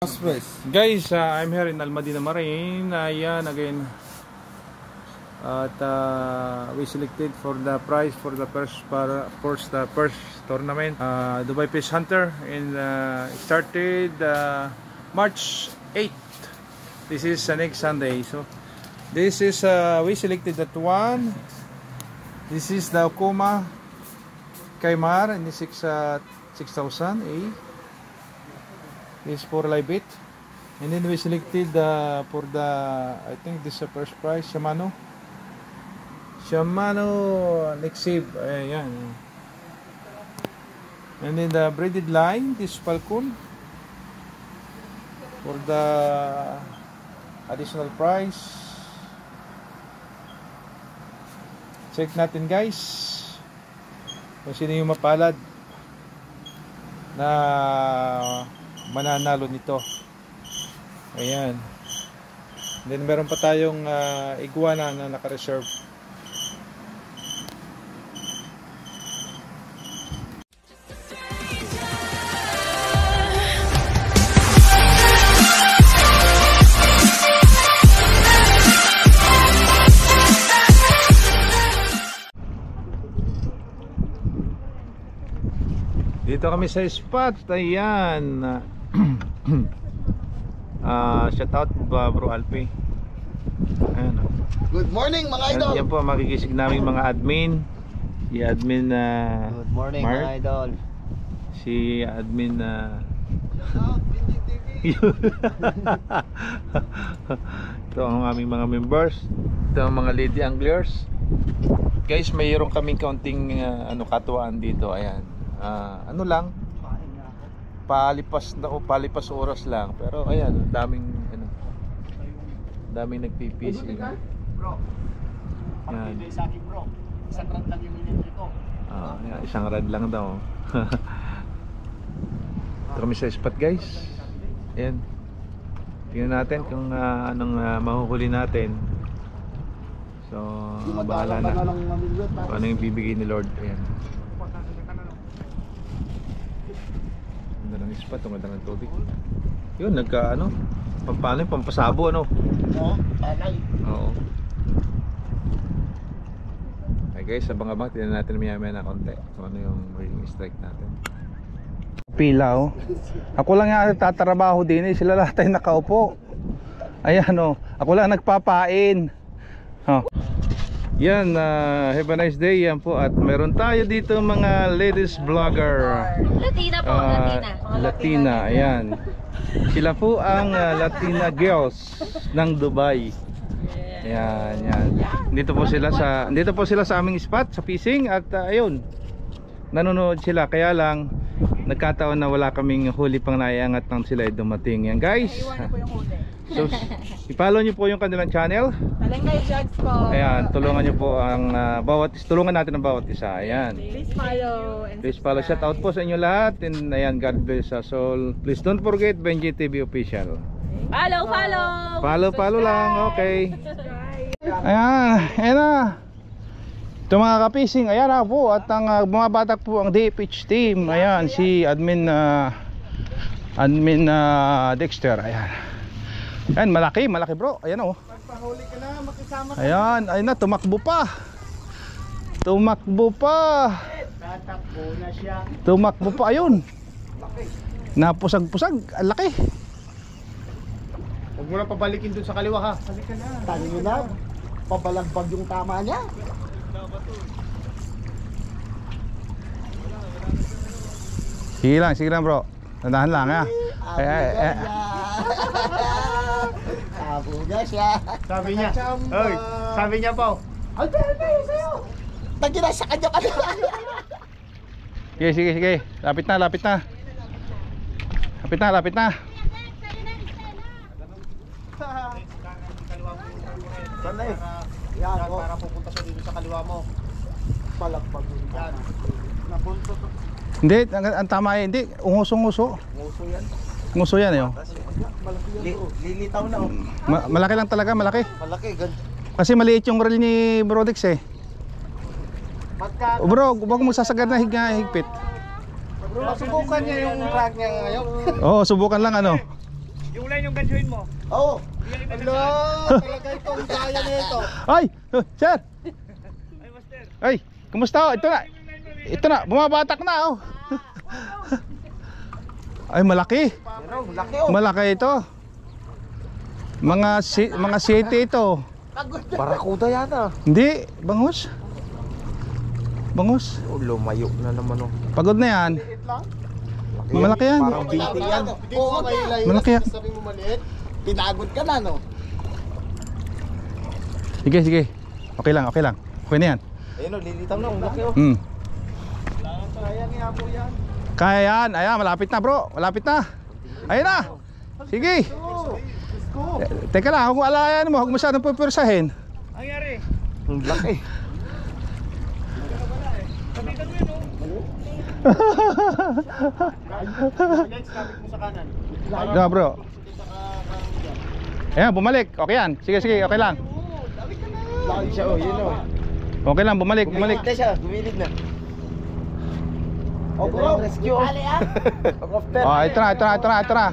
Guys, I'm here in Almadina Marine. Ayan again. At we selected for the prize for the first tournament, Dubai Fish Hunter, and started March 8th. This is next Sunday. So this is we selected that one. This is the Okuma Kaimar, and this is 6,000 A. Is for live bait, and then we selected for the, I think this is the first prize, Shimano Nexib, ayan. And then the braided line, this Falcon for the additional prize. Check natin guys kung sino yung mapalad na mananalo nito. Ayan. Then meron pa tayong iguana na naka-reserve. Dito kami sa spot. Ayan. Shout out Bro Alpi. Ayan. Good morning mga idol. Yan po makikisig namin mga admin. Si admin good morning Mark, mga idol. si admin ito ang aming mga members. Ito ang mga lady anglers. Guys, mayroon kaming kaunting katuwaan dito. Ayan. Ano lang, palipas oras lang, pero ayan, daming nagpipisi. Bro, yan. sa akin bro, isang rad lang yung minitri ko. Yan, isang rad lang daw. Ito kami sa spot guys. Ayan, tingnan natin kung anong mahuhuli natin. So bahala na kung ano yung bibigay ni Lord. Ayan, ganda ng spot, ang ganda ng tubig. Yun, pampano yung pampasabo, ano? Oo, tanay. Oo. Okay guys, abang-abang, tignan natin maya-maya na konti kung ano yung ring strike natin. Pila, oh. Ako lang yung tatrabaho din, sila lahat ay nakaupo. Ayan, oh. Ako lang nagpapain. Oh. Yan, have a nice day. Yan po, at meron tayo dito mga ladies vlogger. Latina po, Latina, ayan. Sila po ang Latina girls ng Dubai. Yan, yan. Dito po sila sa aming spot sa fishing, at ayun, nanonood sila, kaya lang nagkataon na wala kaming huli pang naiangat nang sila ay dumating. Yan guys. So, i-follow nyo po yung kanilang channel. Talengay Vlogs po. Ayan, tulungan nyo po ang tulungan natin ang bawat isa. Ayan. Please follow. Please follow. Shout out po sa inyo lahat. And ayan, God bless us all. Please don't forget Benji TV Official. Follow lang. Okay. Ayan, ayan na. Ito mga kapising, ayan na po. At ang bumabatak po ang DFH team. Ayan, si admin Dexter. Ayan. Ayan, malaki bro. Ayan, oh. Magpahuli ka na, makisama ka. Ayan, ayun na, tumakbo pa. Tatakbo na siya. Tumakbo pa, ayun. Napusag-pusag, ang laki. Huwag mo na pabalikin dun sa kaliwa ha. Halika na. Tangin na, pabalagbag yung tama niya. Sige lang bro. Tandahan lang ha. Abuga siya. Sabi niya. Oy, sabi niya po. Alberto, sa'yo. Tagina sa kanya ka. Sige. Lapit na. Sanay. Yan, Para pupunta siya dito sa kaliwa mo. palagbag yung tama. Napunto to. Hindi, ang tama ay hindi. Nguso. Nguso yan. Nguso yan, eh. Malaki yan. Lilitaw na oh. Malaki lang talaga, malaki. Malaki, ganito. Kasi maliit yung reel ni Brodex, eh. Pagka... Bro, huwag mo sasagad na higpit. Subukan niya yung rag niya ngayon. Oo, subukan lang ano. Yung line yung gansuin mo. Oo. Hello, talaga itong kaya nito. Ay! Sir! Ay, master. Ay! Kumusta ho? Ito na! Ito na! Bumabatak na oh! Ay malaki! Laki oh. Malaki ito! Mga sete ito. Barakuda yata. Hindi! Bangus! Bangus! Oh, lumayo na naman oh. Pagod na yan! Malaki yan! Parang binti yan. Oo, Malaki yan! sabi mo maliit. Pinagod ka na no. Sige, sige. Okay lang, okay lang. Okay na yan. Ayun oh, lilitaw na. Ang laki oh. Kaya nga po yan. Kaya yan. Ayan, malapit na bro. Malapit na. Ayun na. Sige. Teka lang, kung alayan mo, huwag masyadong pupursahin. Ang yari. Ang laki. Sabitan mo yun, oh. Next, kapit mo sa kanan. Yeah, bro. Ayan, bumalik. Okay yan. Sige, sige, okay lang. Laki siya oh, yun oh. Okay lang, bumalik, bumalik. Gumilid na siya, gumilid na. Oh bro, rescue. Ali ah. Oh, ito na, ito na, ito na, ito na.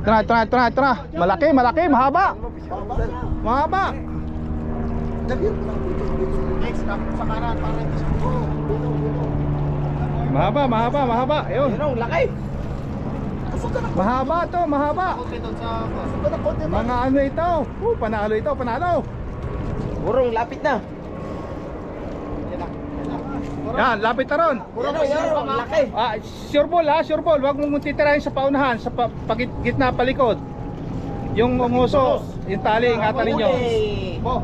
Ito na, ito na, ito na, ito na. Malaki, malaki, mahaba. Mahaba. Next, kapit mo sa kanan. Para hindi siya. Mahaba, mahaba, mahaba. Ayun. Yun oh, laki. Mahaba to, mahaba. Okay, doon sa... Mga ano ito. Panalo ito, panalo. Burong, lapit na. Yan, lapit na ron. Burong, laki. Ah, sure ball ha, sure ball. Huwag mong titirahin sa paunahan, sa gitna palikod. Yung umuso, yung tali, ingatan ninyo. Bo,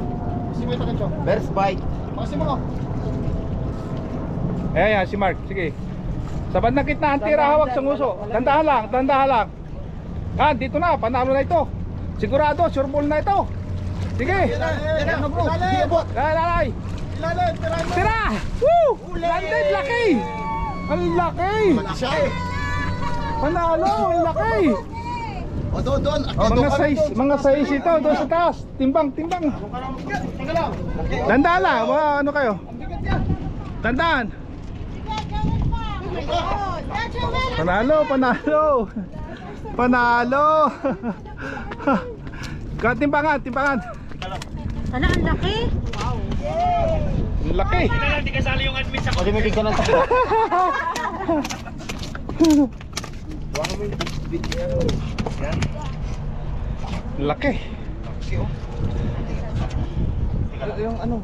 kasi mo ito kancho. First bite. Kasi mo. Ayan, yan, si Mark, sige. Sa bandang gitna, ang tira hawak sa nguso. Tandahan lang, tandahan lang. Ah, dito na, panalo na ito. Sigurado, sure ball na ito. Sige. Yan na bro. Lalay. Tira! Woo! Landed, laki! Ang laki! Panalo, ang laki! O doon. Mga size ito, doon sa taas. Timbang, timbang. Teka lang. Tandaan lang, ano kayo? Tandaan. Panalo, panalo. Panalo. Timbangan, timbangan. Ano, ang laki? Wow. Ang laki. Hindi kasali yung admin sa... Pwede mo bigyan ng Laki. yung ano.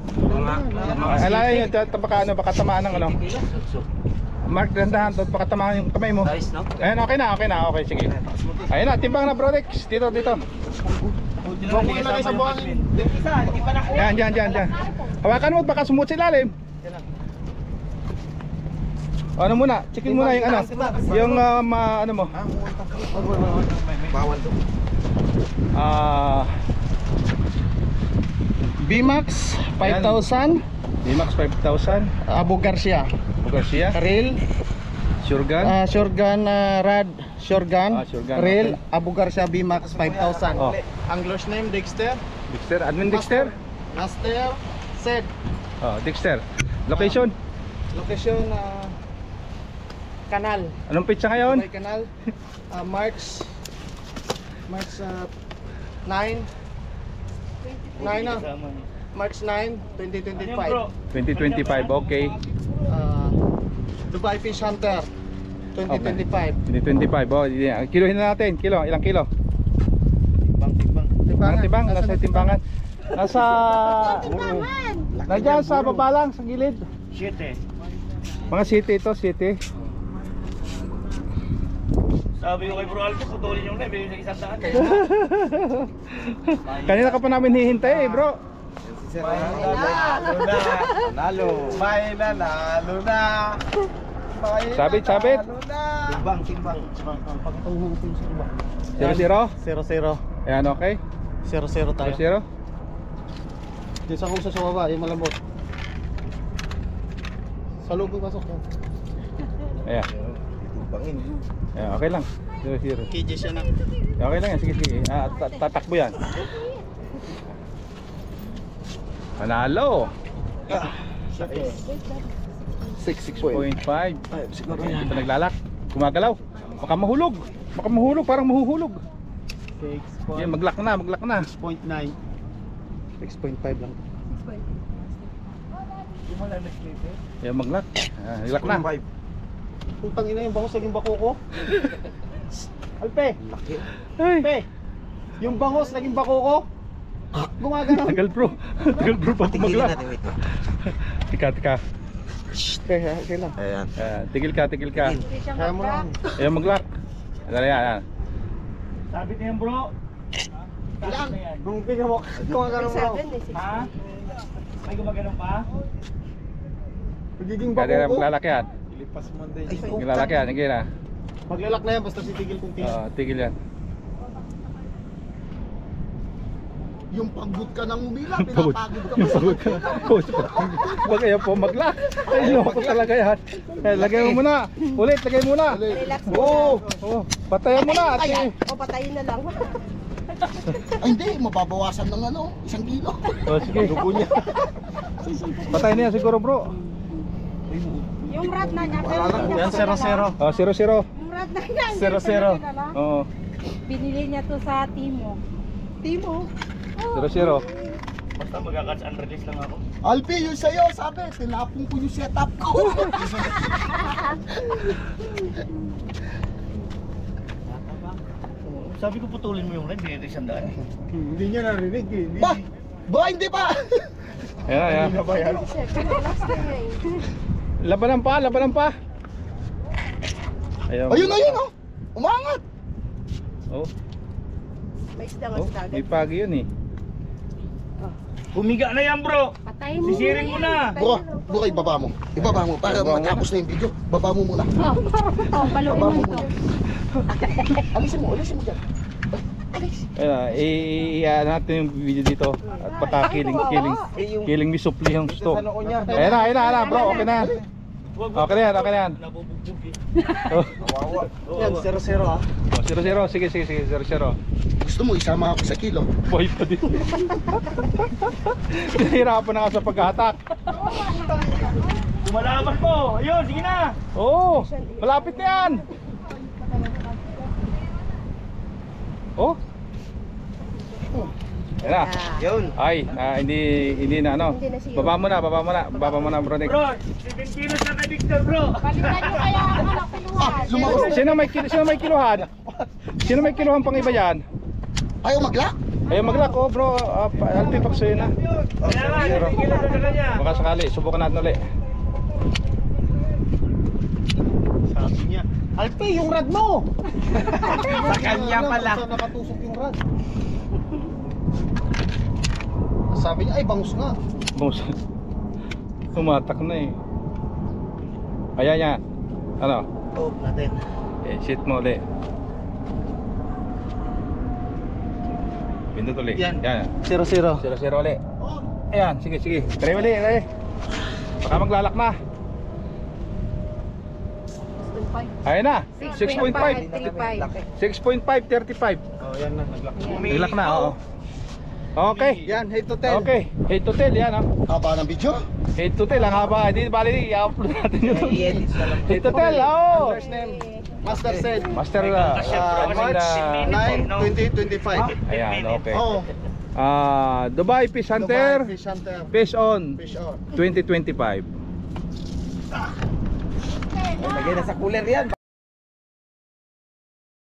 Alala nyo, baka tamaan ng ano. Mark, dandahan, baka tamaan yung kamay mo. Ayan, okay na, okay na, okay, sige. Ayun na, timbang na Brodex. Dito, dito. Huwag mo ilagay sa buhangin. Yan, dyan, dyan, dyan. Hawakan mo, baka sumut sa ilalim. Ano muna, checkin muna yung ano. Yung ano mo. Bawal to. BMAX 5,000, D-Max 5,000. Abu Garcia, Garcia. Reel, Shurgan. Shotgun, Rad, Shotgun, Shotgun, Reel, okay. Abu Garcia BMAX 5,000. Oh. Angler's name Dexter, Dexter, admin Dexter. Master, Sed. Oh, Dexter. Location. Location, Kanal, Anong pitsa ngayon? May Kanal, March 9 na, March 9, 2025. 2025, okay. Dubai Fish Hunter 2025. 2025, oh, yeah. Kilohin na natin. Kilo, ilang kilo? Timbangan. Timbang, nasa timbangan. Nasa... Nandiyan sa baba lang, sa gilid. 7. Mga city ito, city. Sabi ko kay Bro Alto, putulin yung live, yung isang daan. Kanina ka pa namin hihintay bro. Nalo. May nanalo na. Sabit, sabit. Timbang. 0-0. 0-0. Ayan, okay. 0-0 tayo. 0-0. Yung sa kusa sa baba, yung malambot. Sa loob yung pasok. Ayan. Timbangin. Ayan, okay lang. 0-0. KJ siya na. Okay lang yan, sige, sige. Tatakbo yan. Panalo. 6.5. Siguro Ito naglalak. Gumagalaw. Baka mahulog. Parang mahuhulog. Yan, mag-lock na, mag-lock na. 6.9. 6.5 lang. Yan, mag-lock. Lock na. Putang ina yung bangos naging bako ko. Alpe! Ay, Alpe! Yung bangos naging bako ko. Gumagano. tagal bro. Tagal bro pa mag-lock. Tika. Okay lang. Ayan. Tigil ka. Kaya mo lang. Ayan, mag-lock. Ayan. Sabi niya bro. Ilan? Nung bigyan mo. Gumagano mo. Ha? May gumagano'n pa? Magiging bako Kaya na ko. maglalak yan. Ilipas mo din. Maglalak yan, sige na. Maglalak na yan basta sitigil kung tigil. Tigil yan. Yung pagod ka nang umila, pinapagod ka pa sa Huwag kayo po mag-lock. Ay, loko talaga yan. Lagay mo muna. Ulit, lagay muna. Relax mo Oo. Patayan mo na. Kaya, o patayin na lang. Ay hindi, mababawasan ng 1 kilo. Sige. Dugo niya. Patayin na yan siguro bro. Yung rat na niya. Yan 0-0. 0-0. Yung rat na niya. 0-0. Oo. Binili niya to sa Timo. Timo? 0-0. Basta magka-catch and release lang ako. Alpi, yung sa'yo, sabi, tinapong ko yung setup ko. Sabi ko putulin mo yung red, binigay ko 100. Hindi niya narinig eh. Ba, hindi pa. Ayan. Relax na niya eh. Labanan pa. Ayun, oh. Umangat. Oh, May isda nga sa may dagat. pagi yun eh. Humiga na yan bro! Patayin mo. Sisiring mo na. Bro, ibaba mo. Ibaba mo, para matapos na yung video. Baba mo muna. Oh, paluin mo ito. Alisin mo dyan. Ayan natin yung video dito. At baka kiling mi supli yung gusto. Ayan na bro, okay na yan. Okay na yan. Nabubugbog eh. Yan 0-0 ah. 0-0, sige, 0-0. Gusto mo, isama ako sa kilo. Boy pa din. Nahirapan na nga sa pag-attack. Lumalaban mo! Ayun, sige na! Oo, malapit na yan. Oh. Ayan na. Yun. Ay, hindi na ano. Hindi na siyo. Baba mo na bro Nick. Bro, 7 kilos na kay Victor bro! Palitan nyo kaya ang anak kiluhan. Lumakas. Sino may kiluhan? Sino may kiluhan pang iba yan? Ayaw mag-lock? Ayaw mag-lock oh bro. Alpi paksuyo na. Kaya nga, 7 kilos na sa kanya! Baka sakali, subukan natin ulit. Sabi niya. Alpi, yung rad mo! Sa kanya pala. Saan nakatusok yung rad? Sabi niya, ay bangus nga. Tumatak na eh. Ayan yan. Ano? Oh, natin. Shit mo ulit. Pindot ulit. Yan. 0-0 0-0. ulit. Ayan, sige. Try ulit. Baka maglalak na. Ayan na. 6.5. 6.5, 35. Oh, yan na, nag-lock. Naglock na, oo. Okay. Yan, head to tail. Okay. Head to tail yan, oh. Haba ng video. Head to tail, ang haba. Hindi bali, i-upload natin yun. Head to tail, oo. First name, Master said. Master, March I mean, 9, 2025. ayan, okay. Oh, Dubai Fish Hunter, Dubai Fish Hunter. Fish On Fish on. 2025. Lagay na sa cooler yan.